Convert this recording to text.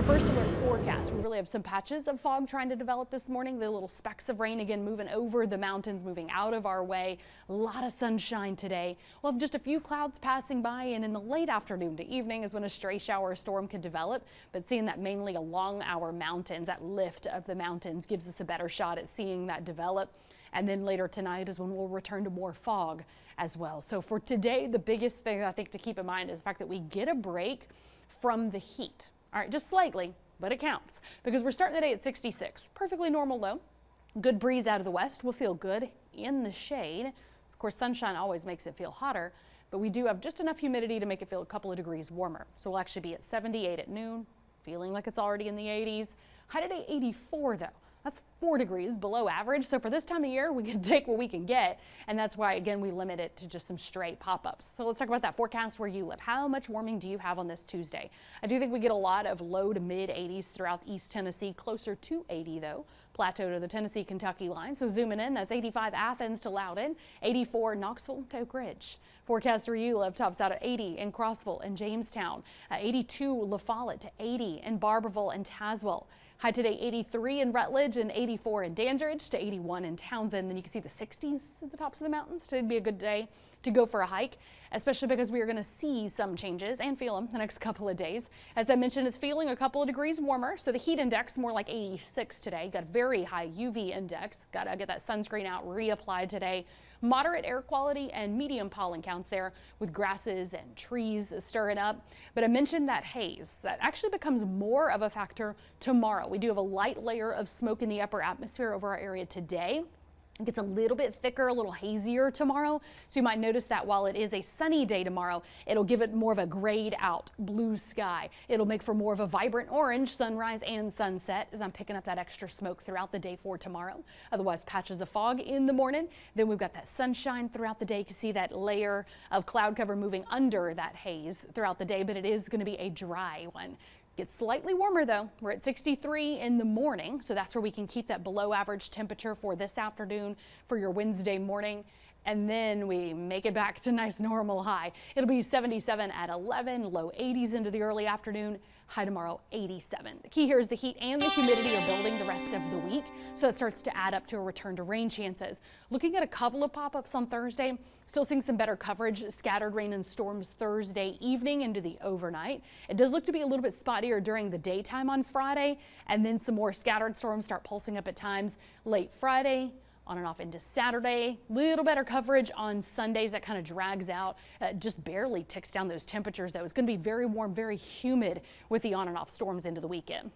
your first alert forecast, we really have some patches of fog trying to develop this morning. The little specks of rain again moving over the mountains, moving out of our way. A lot of sunshine today. We'll have just a few clouds passing by, and in the late afternoon to evening is when a stray shower or storm could develop. But seeing that mainly along our mountains, that lift of the mountains gives us a better shot at seeing that develop. And then later tonight is when we'll return to more fog as well. So for today, the biggest thing I think to keep in mind is the fact that we get a break from the heat. All right, just slightly, but it counts because we're starting the day at 66. Perfectly normal low. Good breeze out of the west. We'll feel good in the shade. Of course, sunshine always makes it feel hotter, but we do have just enough humidity to make it feel a couple of degrees warmer. So we'll actually be at 78 at noon, feeling like it's already in the 80s. High today 84 though. That's 4 degrees below average. So for this time of year, we can take what we can get. And that's why, again, we limit it to just some straight pop-ups. So let's talk about that forecast where you live. How much warming do you have on this Tuesday? I do think we get a lot of low to mid 80s throughout East Tennessee, closer to 80 though. Plateau to the Tennessee-Kentucky line. So zooming in, that's 85 Athens to Loudon, 84 Knoxville to Oak Ridge. Forecast where you live tops out at 80 in Crossville and Jamestown, 82 La Follette to 80 in Barberville and Tazewell. High today 83 in Rutledge and 84 in Dandridge to 81 in Townsend. Then you can see the 60s at the tops of the mountains. Today'd be a good day to go for a hike, especially because we are going to see some changes and feel them the next couple of days. As I mentioned, it's feeling a couple of degrees warmer. So the heat index more like 86 today. Got a very high UV index. Got to get that sunscreen out, reapplied today. Moderate air quality and medium pollen counts there with grasses and trees stirring up. But I mentioned that haze that actually becomes more of a factor tomorrow. We do have a light layer of smoke in the upper atmosphere over our area today. It gets a little bit thicker, a little hazier tomorrow. So you might notice that while it is a sunny day tomorrow, it'll give it more of a grayed out blue sky. It'll make for more of a vibrant orange sunrise and sunset as I'm picking up that extra smoke throughout the day for tomorrow. Otherwise, patches of fog in the morning. Then we've got that sunshine throughout the day. You can see that layer of cloud cover moving under that haze throughout the day, but it is going to be a dry one. Gets slightly warmer though. We're at 63 in the morning, so that's where we can keep that below average temperature for this afternoon for your Wednesday morning. And then we make it back to nice normal high. It'll be 77 at 11, low 80s into the early afternoon, high tomorrow 87. The key here is the heat and the humidity are building the rest of the week, so that starts to add up to a return to rain chances. Looking at a couple of pop-ups on Thursday, still seeing some better coverage, scattered rain and storms Thursday evening into the overnight. It does look to be a little bit spottier during the daytime on Friday, and then some more scattered storms start pulsing up at times late Friday, on and off into Saturday. Little better coverage on Sundays. That kind of drags out, just barely ticks down those temperatures though. It's going to be very warm, very humid with the on and off storms into the weekend.